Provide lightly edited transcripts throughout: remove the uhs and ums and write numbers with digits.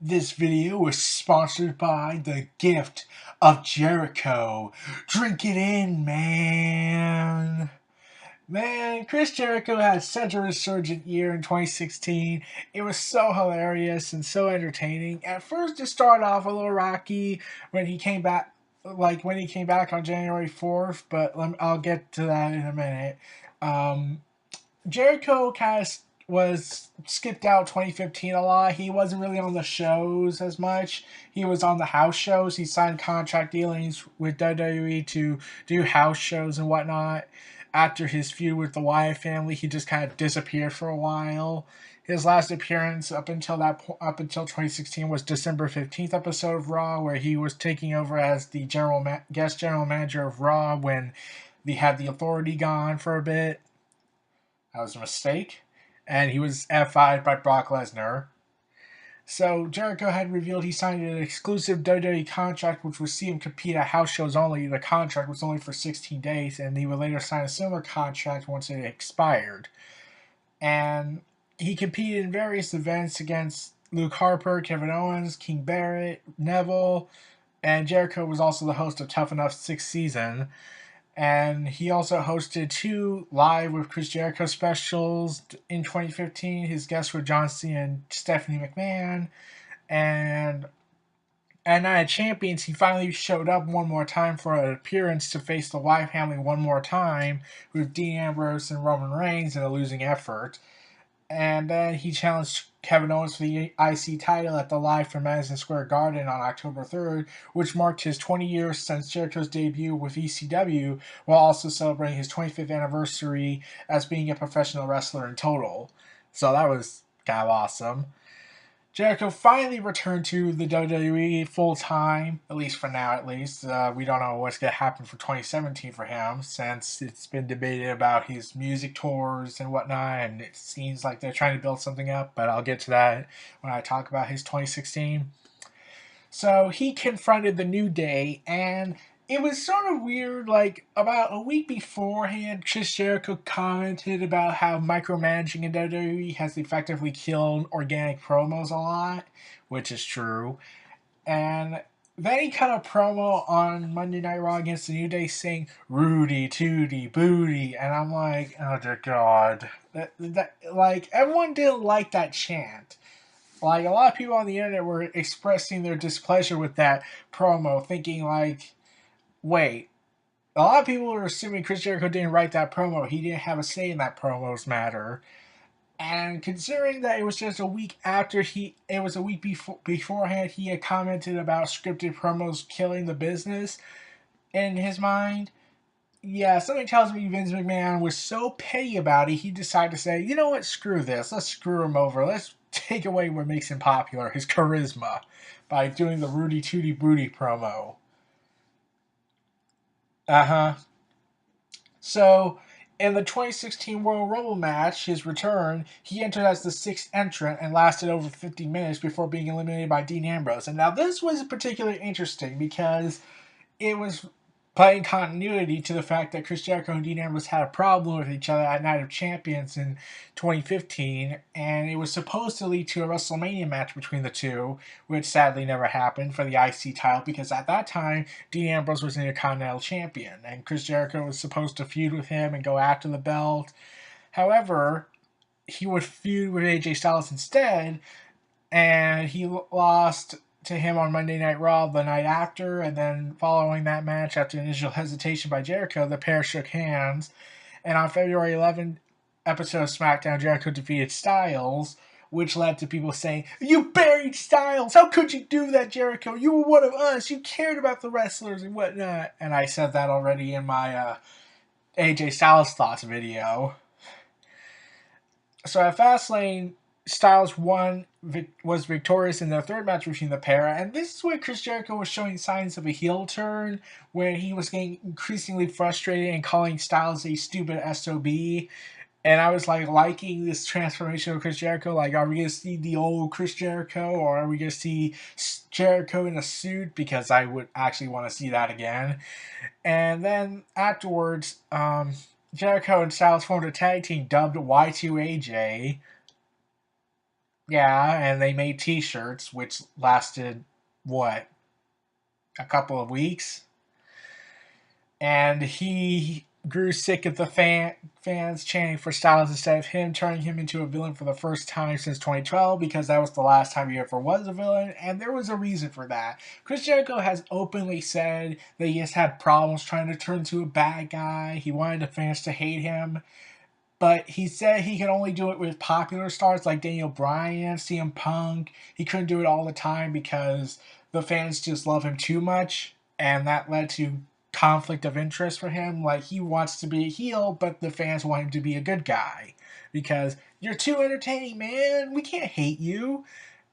This video was sponsored by the gift of Jericho. Drink it in, man. Man, Chris Jericho had such a resurgent year in 2016. It was so hilarious and so entertaining. At first, it started off a little rocky when he came back, on January 4th, but I'll get to that in a minute. Jericho kind of was skipped out 2015 a lot. He wasn't really on the shows as much. He was on the house shows. He signed contract dealings with WWE to do house shows and whatnot. After his feud with the Wyatt family, he just kind of disappeared for a while. His last appearance up until 2016 was December 15th episode of Raw, where he was taking over as the guest general manager of Raw when they had the Authority gone for a bit. That was a mistake. And he was F5'd by Brock Lesnar. So Jericho had revealed he signed an exclusive WWE contract which would see him compete at house shows only. The contract was only for 16 days, and he would later sign a similar contract once it expired. And he competed in various events against Luke Harper, Kevin Owens, King Barrett, Neville, and Jericho was also the host of Tough Enough 6th season. And he also hosted 2 Live with Chris Jericho specials in 2015. His guests were John Cena and Stephanie McMahon. And at Night of Champions, he finally showed up one more time for an appearance to face the Wyatt family one more time with Dean Ambrose and Roman Reigns in a losing effort. And then he challenged Kevin Owens for the IC title at the Live from Madison Square Garden on October 3rd, which marked his 20 years since Jericho's debut with ECW, while also celebrating his 25th anniversary as being a professional wrestler in total. So that was kind of awesome. Jericho finally returned to the WWE full time, at least for now, at least. We don't know what's going to happen for 2017 for him, since it's been debated about his music tours and whatnot, and it seems like they're trying to build something up, but I'll get to that when I talk about his 2016. So he confronted the New Day, and it was sort of weird. Like, about a week beforehand, Chris Jericho commented about how micromanaging in WWE has effectively killed organic promos a lot, which is true. And then he cut a promo on Monday Night Raw against the New Day saying "Rudy, Tooty, Booty," and I'm like, oh dear God, like everyone didn't like that chant. Like, a lot of people on the internet were expressing their displeasure with that promo, thinking like, wait, a lot of people were assuming Chris Jericho didn't write that promo. He didn't have a say in that promo's matter. And considering that it was just a week after it was a week beforehand, he had commented about scripted promos killing the business in his mind. Yeah, something tells me Vince McMahon was so petty about it, he decided to say, you know what, screw this. Let's screw him over. Let's take away what makes him popular, his charisma, by doing the Rudy Tooty Booty promo. Uh-huh. So, in the 2016 Royal Rumble match, his return, he entered as the 6th entrant and lasted over 50 minutes before being eliminated by Dean Ambrose. And now this was particularly interesting because it was playing continuity to the fact that Chris Jericho and Dean Ambrose had a problem with each other at Night of Champions in 2015, and it was supposed to lead to a WrestleMania match between the two, which sadly never happened for the IC title because at that time, Dean Ambrose was Intercontinental Champion, and Chris Jericho was supposed to feud with him and go after the belt. However, he would feud with AJ Styles instead, and he lost to him on Monday Night Raw the night after, and then following that match, after initial hesitation by Jericho, the pair shook hands. And on February 11th episode of SmackDown, Jericho defeated Styles, which led to people saying, "You buried Styles! How could you do that, Jericho? You were one of us! You cared about the wrestlers and whatnot!" And I said that already in my AJ Styles Thoughts video. So at Fastlane, Styles was victorious in their third match between the pair, and this is where Chris Jericho was showing signs of a heel turn, where he was getting increasingly frustrated and calling Styles a stupid SOB. And I was like liking this transformation of Chris Jericho. Like, are we going to see the old Chris Jericho, or are we going to see Jericho in a suit? Because I would actually want to see that again. And then afterwards, Jericho and Styles formed a tag team dubbed Y2AJ. Yeah, and they made T-shirts, which lasted what, a couple of weeks, and he grew sick of the fans chanting for Styles instead of him, turning him into a villain for the first time since 2012 because that was the last time he ever was a villain, and there was a reason for that. Chris Jericho has openly said that he has had problems trying to turn into a bad guy. He wanted the fans to hate him, but he said he could only do it with popular stars like Daniel Bryan, CM Punk. He couldn't do it all the time because the fans just love him too much, and that led to conflict of interest for him. Like, he wants to be a heel, but the fans want him to be a good guy because you're too entertaining, man. We can't hate you.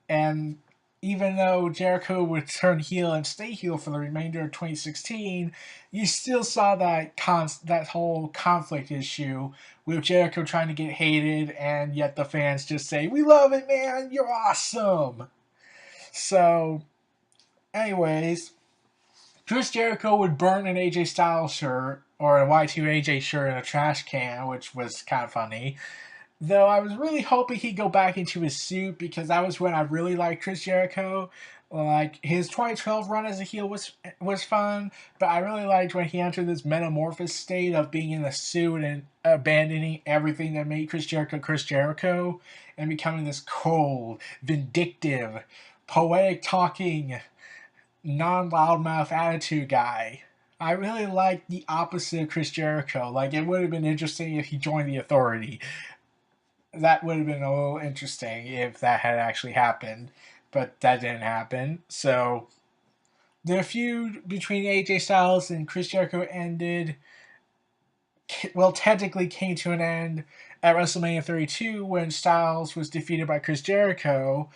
And even though Jericho would turn heel and stay heel for the remainder of 2016, you still saw that whole conflict issue with Jericho trying to get hated, and yet the fans just say, "We love it, man. You're awesome." So, anyways, Chris Jericho would burn an AJ Styles shirt or a Y2AJ shirt in a trash can, which was kind of funny. Though I was really hoping he'd go back into his suit because that was when I really liked Chris Jericho. Like, his 2012 run as a heel was fun, but I really liked when he entered this metamorphosis state of being in a suit and abandoning everything that made Chris Jericho, and becoming this cold, vindictive, poetic talking, non-loudmouth attitude guy. I really like the opposite of Chris Jericho. Like, it would have been interesting if he joined the Authority. That would have been a little interesting if that had actually happened, but that didn't happen. So the feud between AJ Styles and Chris Jericho ended, well, technically came to an end at WrestleMania 32 when Styles was defeated by Chris Jericho.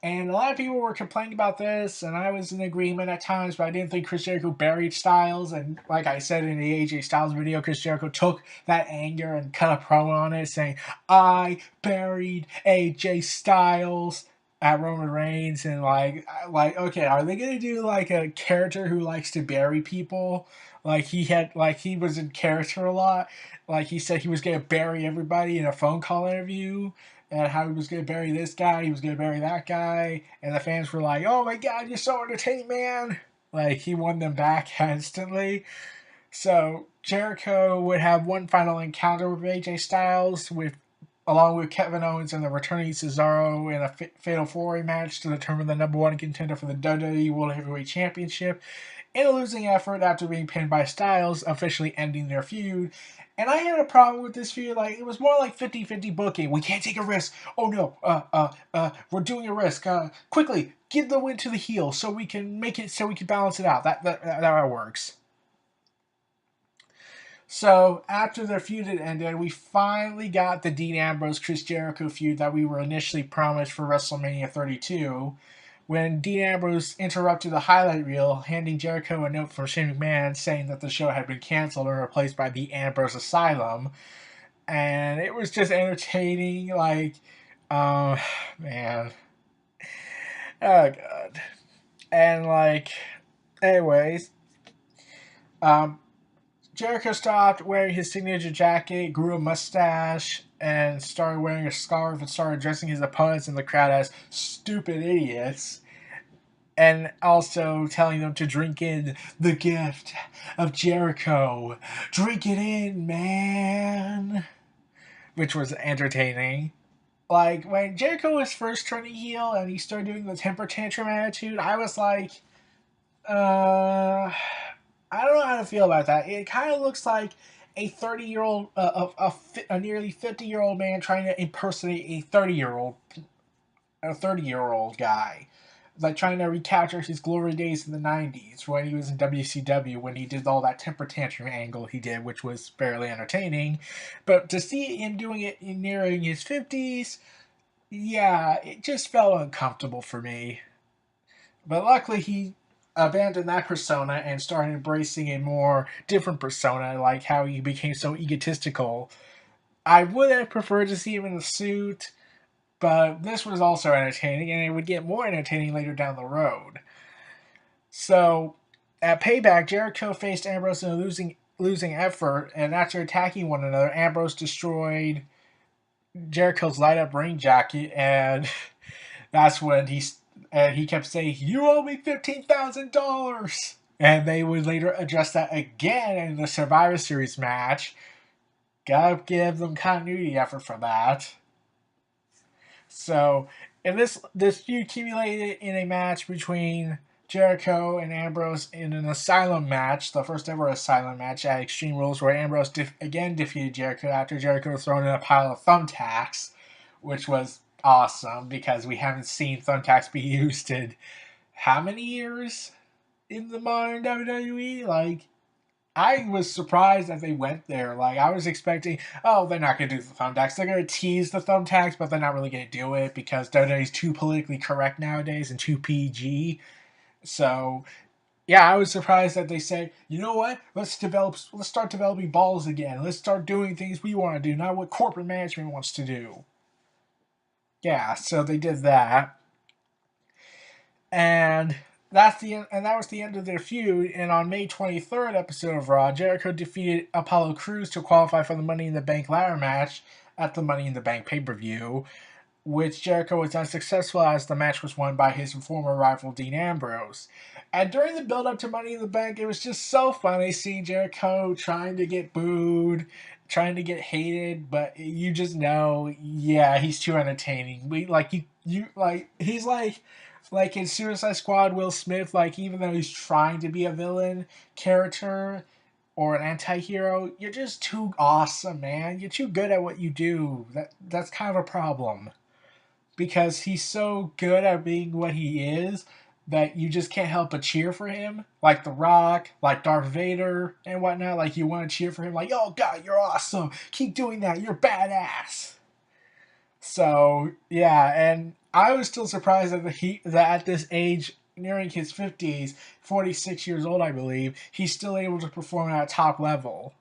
And a lot of people were complaining about this, and I was in agreement at times, but I didn't think Chris Jericho buried Styles. And like I said in the AJ Styles video, Chris Jericho took that anger and cut a promo on it saying, "I buried AJ Styles" at Roman Reigns. And okay, are they going to do like a character who likes to bury people? He was in character a lot. Like, he said he was going to bury everybody in a phone call interview, and how he was going to bury this guy, he was going to bury that guy, and the fans were like, "Oh my god, you're so entertaining, man!" Like, he won them back instantly. So Jericho would have one final encounter with AJ Styles, along with Kevin Owens and the returning Cesaro in a fatal four-way match to determine the number one contender for the WWE World Heavyweight Championship, in a losing effort after being pinned by Styles, officially ending their feud. And I had a problem with this feud. Like, it was more like 50-50 booking. We can't take a risk. Oh no, we're doing a risk. Quickly, give the win to the heel so we can balance it out. That works. So after their feud had ended, we finally got the Dean Ambrose Chris Jericho feud that we were initially promised for WrestleMania 32, when Dean Ambrose interrupted the highlight reel, handing Jericho a note from Shane McMahon saying that the show had been canceled and replaced by the Ambrose Asylum. And it was just entertaining. Like, man. Oh, God. And, like, anyways, um, Jericho stopped wearing his signature jacket, grew a mustache, and started wearing a scarf and started addressing his opponents in the crowd as stupid idiots, and also telling them to drink in the gift of Jericho. Drink it in, man. Which was entertaining. Like, when Jericho was first turning heel and he started doing the temper tantrum attitude, I was like, I don't know how to feel about that. It kind of looks like a 30-year-old, a nearly 50-year-old man trying to impersonate a 30-year-old guy, like trying to recapture his glory days in the 90s when he was in WCW, when he did all that temper tantrum angle he did, which was fairly entertaining. But to see him doing it nearing his 50s, yeah, it just felt uncomfortable for me. But luckily, he abandoned that persona and started embracing a more different persona, like how he became so egotistical. I would have preferred to see him in a suit, but this was also entertaining, and it would get more entertaining later down the road. So, at Payback, Jericho faced Ambrose in a losing effort, and after attacking one another, Ambrose destroyed Jericho's light up ring jacket, and That's when he kept saying, "You owe me $15,000." And they would later address that again in the Survivor Series match. Gotta give them continuity effort for that. So, in this feud accumulated in a match between Jericho and Ambrose in an Asylum match, the first ever Asylum match at Extreme Rules, where Ambrose again defeated Jericho after Jericho was thrown in a pile of thumbtacks, which was awesome because we haven't seen thumbtacks be used in how many years in the modern WWE? Like, I was surprised that they went there. Like, I was expecting, oh, they're not going to do the thumbtacks. They're going to tease the thumbtacks, but they're not really going to do it because WWE's too politically correct nowadays and too PG. So, yeah, I was surprised that they said, you know what? Let's start developing balls again. Let's start doing things we want to do, not what corporate management wants to do. Yeah, so they did that. And that was the end of their feud. And on May 23rd episode of Raw, Jericho defeated Apollo Crews to qualify for the Money in the Bank ladder match at the Money in the Bank pay-per-view, which Jericho was unsuccessful as the match was won by his former rival Dean Ambrose. And during the build-up to Money in the Bank, it was just so funny seeing Jericho trying to get booed, trying to get hated, but you just know, yeah, he's too entertaining. He's like in Suicide Squad, Will Smith, like even though he's trying to be a villain character or an anti-hero, you're just too awesome, man. You're too good at what you do. That's kind of a problem. Because he's so good at being what he is that you just can't help but cheer for him. Like The Rock, like Darth Vader and whatnot. Like you want to cheer for him, like, oh god, you're awesome. Keep doing that, you're badass. So yeah, and I was still surprised that at this age, nearing his 50s, 46 years old, I believe, he's still able to perform at a top level.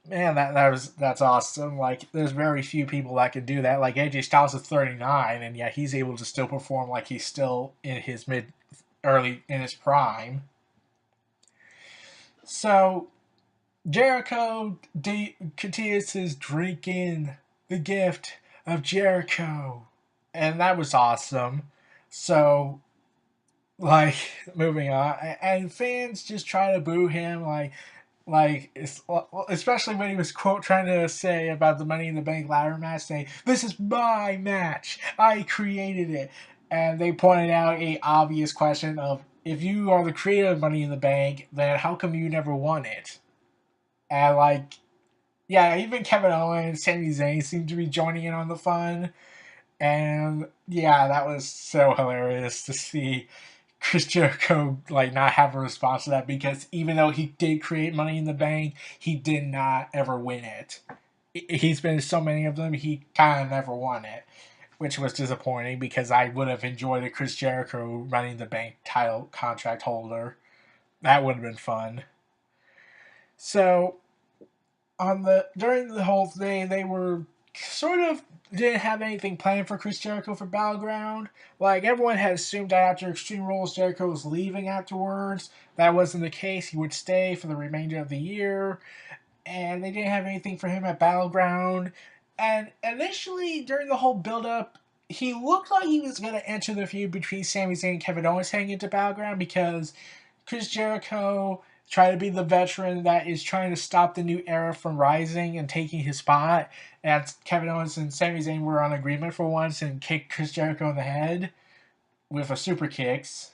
Man, that's awesome. Like, there's very few people that can do that. Like AJ Styles is 39, and yet he's able to still perform like he's still in his early in his prime. So Jericho continues his drinking the gift of Jericho, and that was awesome. So, like, moving on, and fans just try to boo him, especially when he was quote trying to say about the Money in the Bank ladder match, saying, "This is my match, I created it," and they pointed out a obvious question of, if you are the creator of Money in the Bank, then how come you never won it? And like, yeah, even Kevin Owens, Sami Zayn seemed to be joining in on the fun. And yeah, that was so hilarious to see Chris Jericho like not have a response to that, because even though he did create Money in the Bank, he did not ever win it. He's been in so many of them, he kind of never won it, which was disappointing because I would have enjoyed a Chris Jericho Money in the Bank title contract holder. That would have been fun. So during the whole thing, they were sort of didn't have anything planned for Chris Jericho for Battleground. Like, everyone had assumed that after Extreme Rules, Jericho was leaving afterwards. That wasn't the case. He would stay for the remainder of the year, and they didn't have anything for him at Battleground. And initially, during the whole build-up, he looked like he was going to enter the feud between Sami Zayn and Kevin Owens heading into Battleground, because Chris Jericho tried to be the veteran that is trying to stop the new era from rising and taking his spot. And Kevin Owens and Sami Zayn were on agreement for once and kicked Chris Jericho in the head with a super kicks.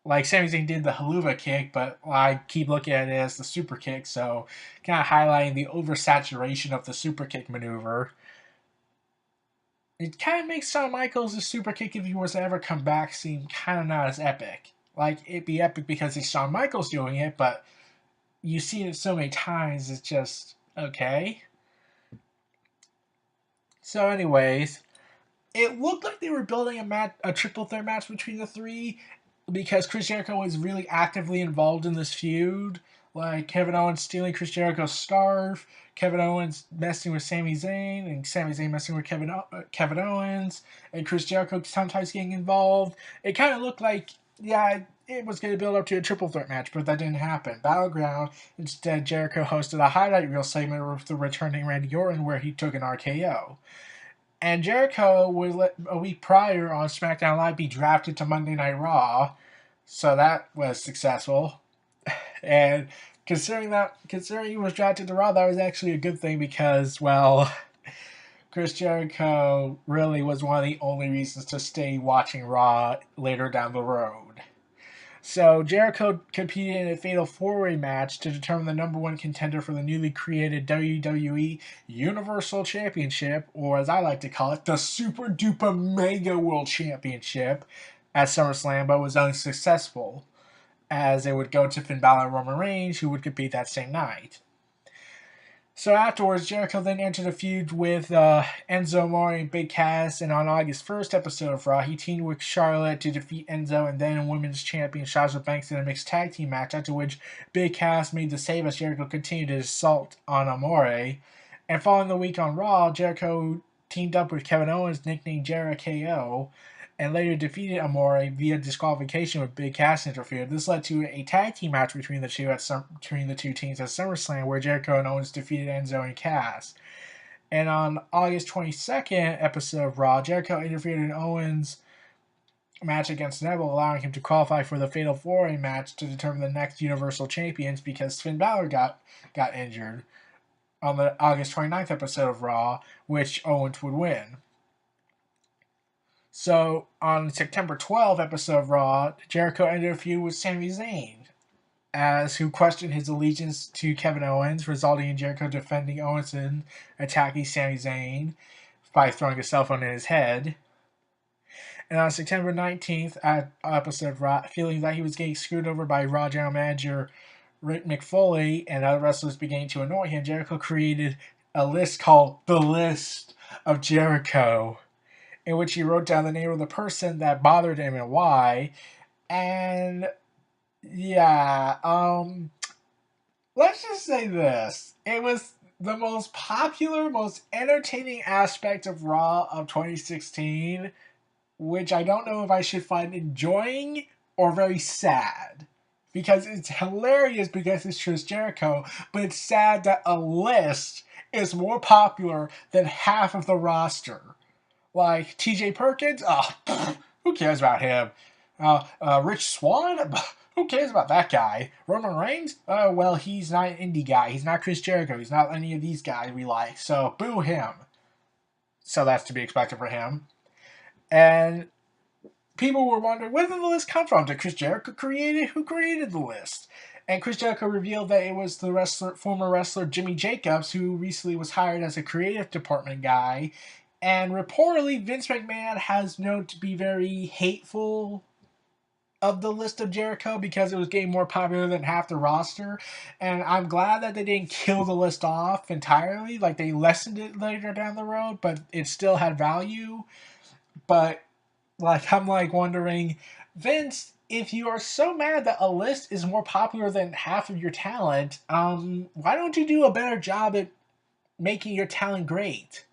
Like, Sami Zayn did the haluva kick, but I keep looking at it as the super kick, so kind of highlighting the oversaturation of the super kick maneuver. It kind of makes Shawn Michaels' super kick, if he was to ever come back, seem kind of not as epic. Like, it'd be epic because it's Shawn Michaels doing it, but you see it so many times, it's just, okay. So anyways, it looked like they were building a triple threat match between the three, because Chris Jericho was really actively involved in this feud. Like, Kevin Owens stealing Chris Jericho's scarf, Kevin Owens messing with Sami Zayn, and Sami Zayn messing with Kevin Owens, and Chris Jericho sometimes getting involved. It kind of looked like, yeah, it was going to build up to a triple threat match, but that didn't happen. Battleground, instead, Jericho hosted a highlight reel segment with the returning Randy Orton where he took an RKO. And Jericho would a week prior on SmackDown Live be drafted to Monday Night Raw, so that was successful. And considering he was drafted to Raw, that was actually a good thing because, well, Chris Jericho really was one of the only reasons to stay watching Raw later down the road. So Jericho competed in a fatal four-way match to determine the number one contender for the newly created WWE Universal Championship, or as I like to call it, the Super Duper Mega World Championship at SummerSlam, but was unsuccessful, as it would go to Finn Balor and Roman Reigns, who would compete that same night. So afterwards, Jericho then entered a feud with Enzo Amore and Big Cass, and on August 1st episode of Raw, he teamed with Charlotte to defeat Enzo and then Women's Champion Sasha Banks in a mixed tag team match, after which Big Cass made the save as Jericho continued his assault on Amore. And following the week on Raw, Jericho teamed up with Kevin Owens, nicknamed Jericho, and later defeated Amore via disqualification with Big Cass interfered. This led to a tag team match between the two teams at SummerSlam, where Jericho and Owens defeated Enzo and Cass. And on August 22nd episode of Raw, Jericho interfered in Owens' match against Neville, allowing him to qualify for the Fatal 4-Way match to determine the next Universal Champions because Finn Balor got injured on the August 29th episode of Raw, which Owens would win. So, on September 12th episode of Raw, Jericho ended a feud with Sami Zayn, who questioned his allegiance to Kevin Owens, resulting in Jericho defending Owens and attacking Sami Zayn by throwing a cell phone in his head. And on September 19th episode of Raw, feeling that he was getting screwed over by Raw General Manager Rick McFoley and other wrestlers beginning to annoy him, Jericho created a list called The List of Jericho, in which he wrote down the name of the person that bothered him and why. And yeah, let's just say this. It was the most popular, most entertaining aspect of Raw of 2016, which I don't know if I should find enjoying or very sad. Because it's hilarious because it's Chris Jericho, but it's sad that a list is more popular than half of the roster. Like T.J. Perkins, who cares about him? Rich Swann, who cares about that guy? Roman Reigns, well, he's not an indie guy. He's not Chris Jericho. He's not any of these guys we like. So boo him. So that's to be expected for him. And people were wondering, where did the list come from? Did Chris Jericho create it? Who created the list? And Chris Jericho revealed that it was the former wrestler Jimmy Jacobs, who recently was hired as a creative department guy. And reportedly, Vince McMahon has known to be very hateful of the list of Jericho because it was getting more popular than half the roster. And I'm glad that they didn't kill the list off entirely. Like, they lessened it later down the road, but it still had value. But, I'm wondering, Vince, if you are so mad that a list is more popular than half of your talent, why don't you do a better job at making your talent great?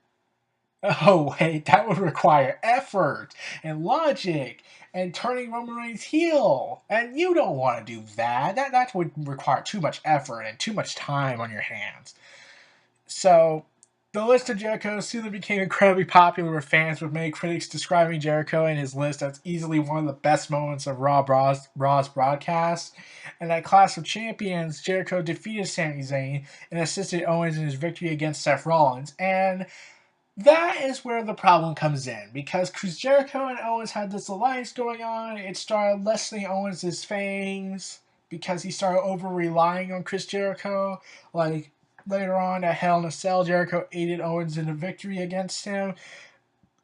Oh, wait, that would require effort and logic and turning Roman Reigns heel. And you don't want to do that. That would require too much effort and too much time on your hands. So, the list of Jericho soon became incredibly popular with fans, with many critics describing Jericho and his list as easily one of the best moments of Raw's broadcast. And at Clash of Champions, Jericho defeated Sami Zayn and assisted Owens in his victory against Seth Rollins. And that is where the problem comes in, because Chris Jericho and Owens had this alliance going on. It started lessening Owens' fangs because he started over-relying on Chris Jericho. Like, later on at Hell in a Cell, Jericho aided Owens in a victory against him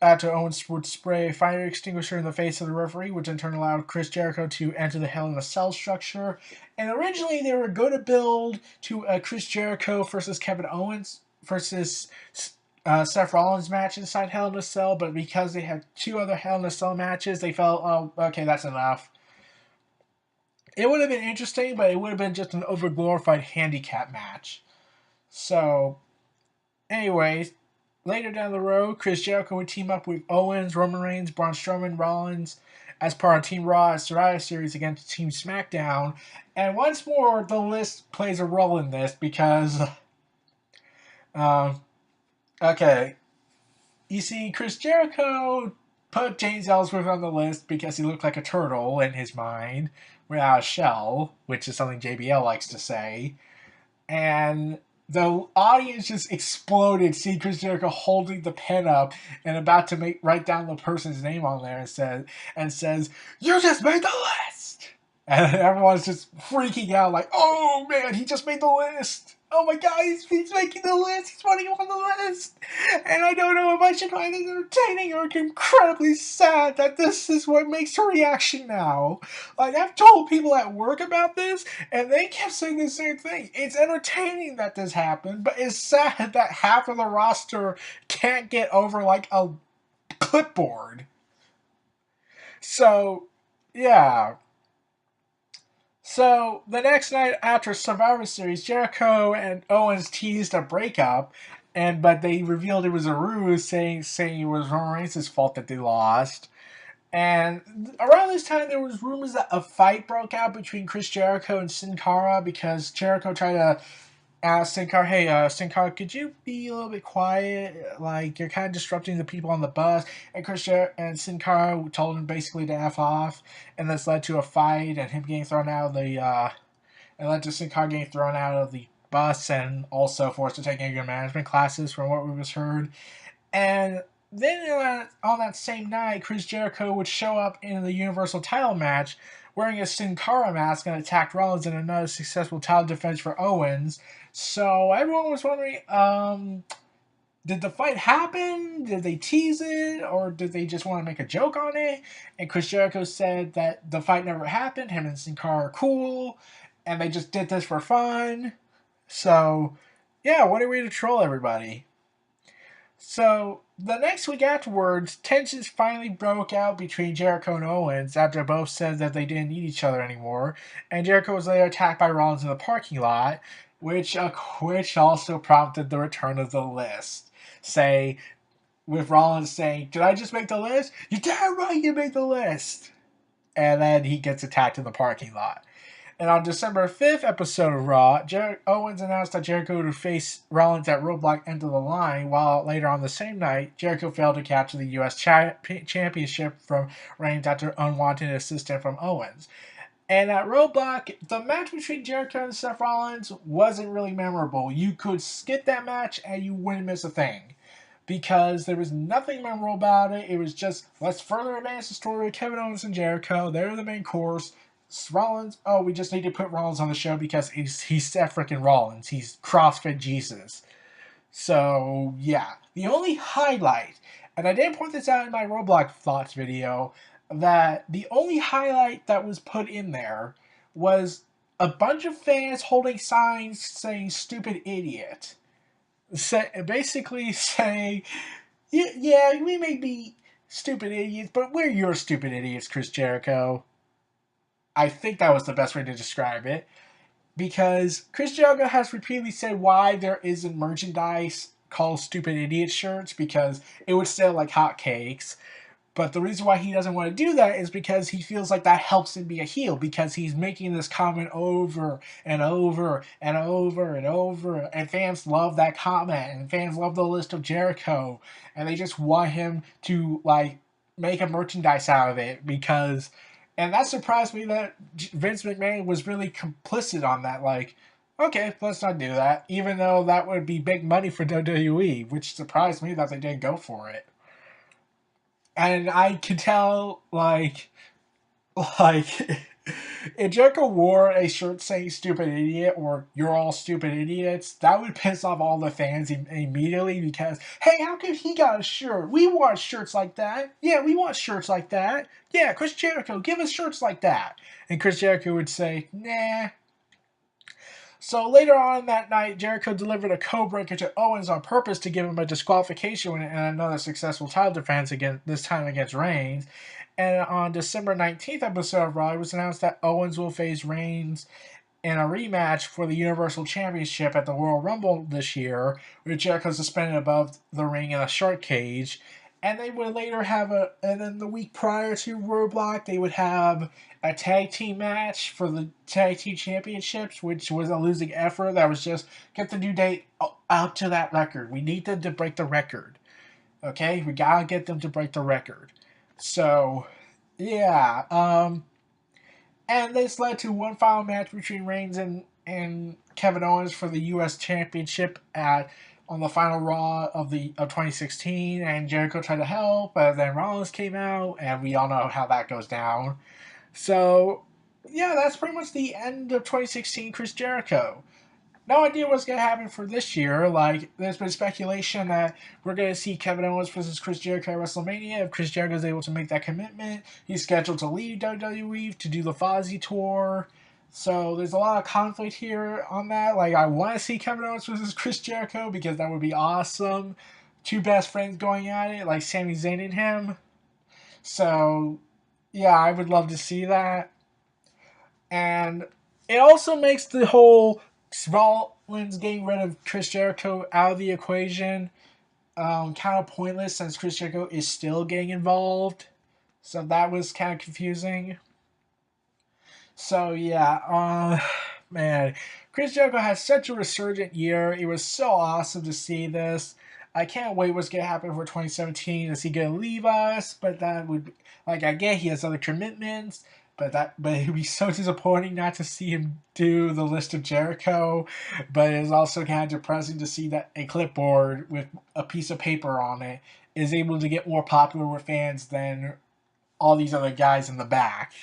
after Owens would spray a fire extinguisher in the face of the referee, which in turn allowed Chris Jericho to enter the Hell in a Cell structure. And originally they were going to build to a Chris Jericho versus Kevin Owens versus Seth Rollins match inside Hell in a Cell, but because they had two other Hell in a Cell matches, they felt, oh, okay, that's enough. It would have been interesting, but it would have been just an overglorified handicap match. So, anyways, later down the road, Chris Jericho would team up with Owens, Roman Reigns, Braun Strowman, Rollins as part of Team Raw Survivor Series against Team SmackDown. And once more, the list plays a role in this because, okay, you see, Chris Jericho put James Ellsworth on the list because he looked like a turtle in his mind without a shell, which is something JBL likes to say. And the audience just exploded seeing Chris Jericho holding the pen up and about to write down the person's name on there and says, "You just made the list!" And everyone's just freaking out like, "Oh man, he just made the list! Oh my god, he's making the list! He's putting him on the list!" And I don't know if I should find it entertaining or incredibly sad that this is what makes a reaction now. Like, I've told people at work about this, and they kept saying the same thing. It's entertaining that this happened, but it's sad that half of the roster can't get over, like, a clipboard. So, yeah. So the next night after Survivor Series, Jericho and Owens teased a breakup, but they revealed it was a ruse, saying it was Roman Reigns' fault that they lost. And around this time, there was rumors that a fight broke out between Chris Jericho and Sin Cara because Jericho tried to Sin Cara, hey, Sin Cara, could you be a little bit quiet? Like, you're kind of disrupting the people on the bus. And and Sin Cara told him basically to F off. And this led to a fight and him getting thrown out of the, it led to Sin Cara getting thrown out of the bus and also forced to take anger management classes from what was heard. And then on that same night, Chris Jericho would show up in the Universal title match wearing a Sin Cara mask and attacked Rollins in another successful title defense for Owens. So everyone was wondering, did the fight happen? Did they tease it? Or did they just want to make a joke on it? And Chris Jericho said that the fight never happened. Him and Sin Cara are cool. And they just did this for fun. So, yeah, what a way to troll everybody. So, the next week afterwards, tensions finally broke out between Jericho and Owens after both said that they didn't need each other anymore, and Jericho was later attacked by Rollins in the parking lot, which also prompted the return of the list. With Rollins saying, "Did I just make the list? You're damn right you made the list!" And then he gets attacked in the parking lot. And on December 5th episode of Raw, Owens announced that Jericho would face Rollins at Roadblock End of the Line, while later on the same night, Jericho failed to capture the U.S. Championship from Reigns after unwanted assistance from Owens. And at Roadblock, the match between Jericho and Seth Rollins wasn't really memorable. You could skip that match and you wouldn't miss a thing. Because there was nothing memorable about it. It was just, let's further advance the story of Kevin Owens and Jericho. They're the main course. Rollins, oh, we just need to put Rollins on the show because he's Seth freaking Rollins. He's CrossFit Jesus. So, yeah. The only highlight, and I didn't point this out in my Roblox thoughts video, that the only highlight that was put in there was a bunch of fans holding signs saying "stupid idiot." Basically saying, yeah, we may be stupid idiots, but we're your stupid idiots, Chris Jericho. I think that was the best way to describe it. Because Chris Jericho has repeatedly said why there isn't merchandise called Stupid Idiot shirts, because it would sell like hotcakes. But the reason why he doesn't want to do that is because he feels like that helps him be a heel, because he's making this comment over and over and over and over, and fans love that comment, and fans love the list of Jericho, and they just want him to, like, make a merchandise out of it, because, and that surprised me that Vince McMahon was really complicit on that, like, okay, let's not do that, even though that would be big money for WWE, which surprised me that they didn't go for it. And I could tell, if Jericho wore a shirt saying "stupid idiot" or "you're all stupid idiots," that would piss off all the fans immediately, because, hey, how come he got a shirt? We want shirts like that. Yeah, we want shirts like that. Yeah, Chris Jericho, give us shirts like that. And Chris Jericho would say, nah. So later on that night, Jericho delivered a code-breaker to Owens on purpose to give him a disqualification and another successful title defense, this time against Reigns. And on December 19th episode of Raw, it was announced that Owens will face Reigns in a rematch for the Universal Championship at the Royal Rumble this year, with Jericho suspended above the ring in a shark cage. And they would later have and then the week prior to Roadblock, they would have a tag team match for the tag team championships, which was a losing effort. That was just get the New Day out to that record. We need them to break the record. Okay, we gotta get them to break the record. So, yeah. And this led to one final match between Reigns and Kevin Owens for the U.S. Championship at on the final Raw of 2016. And Jericho tried to help, but then Rollins came out, and we all know how that goes down. So, yeah, that's pretty much the end of 2016 Chris Jericho. No idea what's going to happen for this year. Like, there's been speculation that we're going to see Kevin Owens versus Chris Jericho at WrestleMania. If Chris Jericho is able to make that commitment, he's scheduled to leave WWE to do the Fozzy tour. So there's a lot of conflict here on that. Like, I want to see Kevin Owens versus Chris Jericho because that would be awesome. Two best friends going at it, like Sami Zayn and him. So, yeah, I would love to see that. And it also makes the whole Rollins getting rid of Chris Jericho out of the equation kind of pointless since Chris Jericho is still getting involved. So that was kind of confusing. So yeah, man, Chris Jericho had such a resurgent year. It was so awesome to see this. I can't wait what's gonna happen for 2017. Is he gonna leave us? But that would like I get he has other commitments, but it would be so disappointing not to see him do the list of Jericho. But it's also kind of depressing to see that a clipboard with a piece of paper on it is able to get more popular with fans than all these other guys in the back.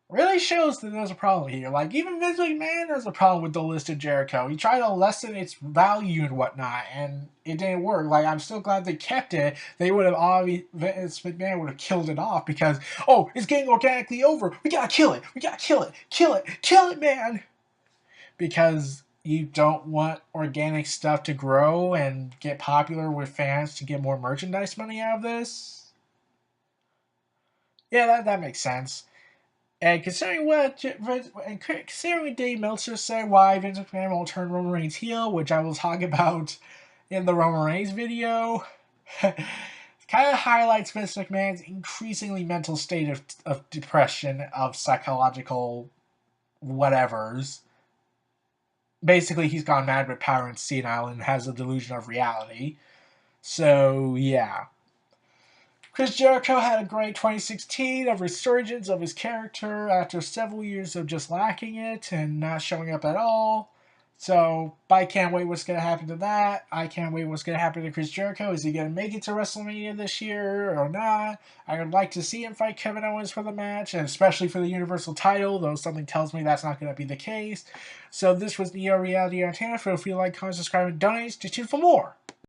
Really shows that there's a problem here. Like, even Vince McMahon has a problem with the list of Jericho. He tried to lessen its value and whatnot, and it didn't work. Like, I'm still glad they kept it. They would have obviously, Vince McMahon would have killed it off because, oh, it's getting organically over. We gotta kill it. We gotta kill it. Kill it. Kill it, man. Because you don't want organic stuff to grow and get popular with fans to get more merchandise money out of this. Yeah, that makes sense. And considering considering Dave Meltzer said why Vince McMahon will turn Roman Reigns heel, which I will talk about in the Roman Reigns video, kind of highlights Vince McMahon's increasingly mental state of depression, of psychological whatevers. Basically, he's gone mad with power and senile and has a delusion of reality. So, yeah. Chris Jericho had a great 2016, a resurgence of his character after several years of just lacking it and not showing up at all. So I can't wait what's going to happen to that. I can't wait what's going to happen to Chris Jericho. Is he going to make it to WrestleMania this year or not? I would like to see him fight Kevin Owens for the match, and especially for the Universal title, though something tells me that's not going to be the case. So this was Neo Reality Entertainment. If you like, comment, subscribe, and donate. Stay tuned for more.